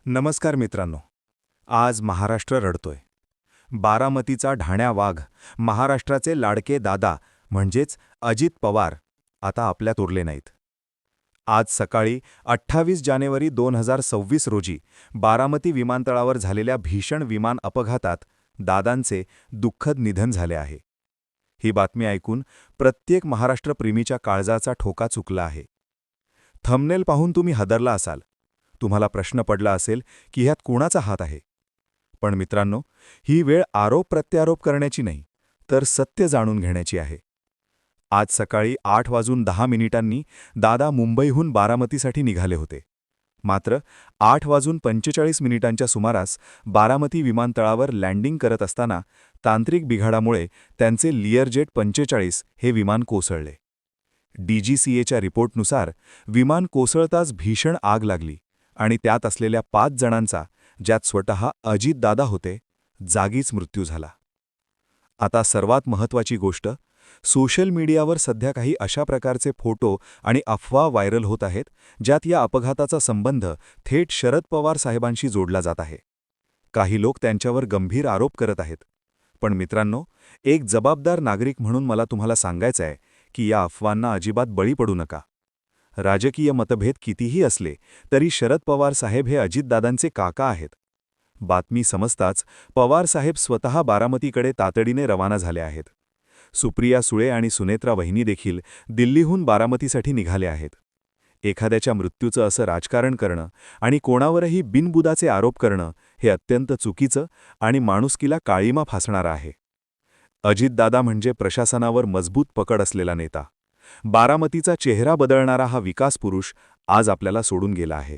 नमस्कार मित्रांनो. आज महाराष्ट्र रडतोय. बारामतीचा ढाण्या वाघ, महाराष्ट्राचे लाडके दादा म्हणजेच अजित पवार आता आपल्यात उरले नाहीत. आज सकाळी 28 जानेवारी 2026 रोजी बारामती विमानतळावर झालेल्या भीषण विमान अपघातात दादांचे दुःखद निधन झाले आहे. ही बातमी ऐकून प्रत्येक महाराष्ट्रप्रेमीच्या काळजाचा ठोका चुकला आहे. थंबनेल पाहून तुम्ही हादरला असाल. तुम्हाला प्रश्न पडला असेल की ह्यात कोणाचा हात आहे. पण मित्रांनो, ही वेळ आरोप प्रत्यारोप करण्याची नाही, तर सत्य जाणून घेण्याची आहे. आज सकाळी 8:10 दादा मुंबईहून बारामतीसाठी निघाले होते. मात्र 8:45 सुमारास बारामती विमानतळावर लँडिंग करत असताना तांत्रिक बिघाडामुळे त्यांचे लिअरजेट 45 हे विमान कोसळले. DGCAच्या रिपोर्टनुसार विमान कोसळताच भीषण आग लागली आणि त्यात असलेल्या 5 जणांचा, ज्यात स्वतः अजितदादा होते, जागीच मृत्यू झाला. आता सर्वात महत्त्वाची गोष्ट, सोशल मीडियावर सध्या काही अशा प्रकारचे फोटो आणि अफवा व्हायरल होत आहेत ज्यात या अपघाताचा संबंध थेट शरद पवार साहेबांशी जोडला जात आहे. काही लोक त्यांच्यावर गंभीर आरोप करत आहेत. पण मित्रांनो, एक जबाबदार नागरिक म्हणून मला तुम्हाला सांगायचं आहे की या अफवांना अजिबात बळी पडू नका. राजकीय मतभेद कितीही असले तरी शरद पवार साहेब हे अजितदादांचे काका आहेत. बातमी समजताच पवार साहेब स्वतः बारामतीकडे तातडीने रवाना झाले आहेत. सुप्रिया सुळे आणि सुनेत्रा वहिनी देखील दिल्लीहून बारामतीसाठी निघाले आहेत. एखाद्याच्या मृत्यूचं असं राजकारण करणं आणि कोणावरही बिनबुदाचे आरोप करणं हे अत्यंत चुकीचं आणि माणुसकीला काळीमा फासणारं आहे. अजितदादा म्हणजे प्रशासनावर मजबूत पकड असलेला नेता. बारामतीचा चेहरा बदलणारा हा विकास पुरुष आज आपल्याला सोडून गेला आहे.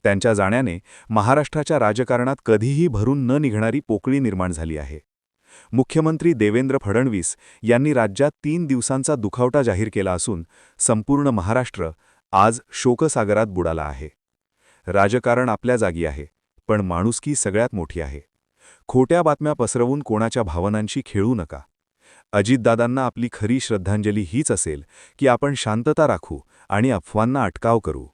त्यांच्या जाण्याने महाराष्ट्राच्या राजकारणात कधीही भरून न निघणारी पोकळी निर्माण झाली आहे. मुख्यमंत्री देवेंद्र फडणवीस यांनी राज्यात 3 दिवसांचा दुखावटा जाहीर केला असून संपूर्ण महाराष्ट्र आज शोकसागरात बुडाला आहे. राजकारण आपल्या जागी आहे, पण माणुसकी सगळ्यात मोठी आहे. खोट्या बातम्या पसरवून कोणाच्या भावनांशी खेळू नका. अजितदादांना आपली खरी श्रद्धांजली हीच असेल की आपण शांतता राखू आणि अफवांना अटकाव करू.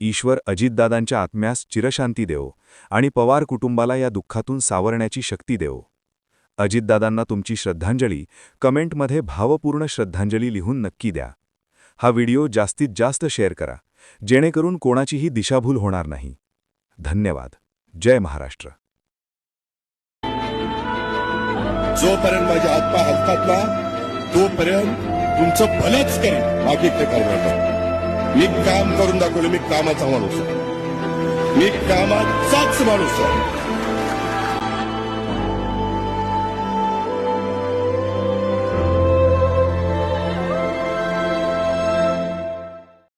ईश्वर अजितदादांच्या आत्म्यास चिरशांती देवो आणि पवार कुटुंबाला या दुःखातून सावरण्याची शक्ती देवो. अजितदादांना तुमची श्रद्धांजली कमेंटमध्ये भावपूर्ण श्रद्धांजली लिहून नक्की द्या. हा व्हिडिओ जास्तीत जास्त शेअर करा, जेणेकरून कोणाचीही दिशाभूल होणार नाही. धन्यवाद. जय महाराष्ट्र. जोपर्यंत माझे हातपाय हलतात ना, तोपर्यंत तुमचं भलंच करेन, बाकी ते करणार. मी काम करून दाखवलं. मी कामाचा माणूस आहे. मी कामाचाच माणूस आहे.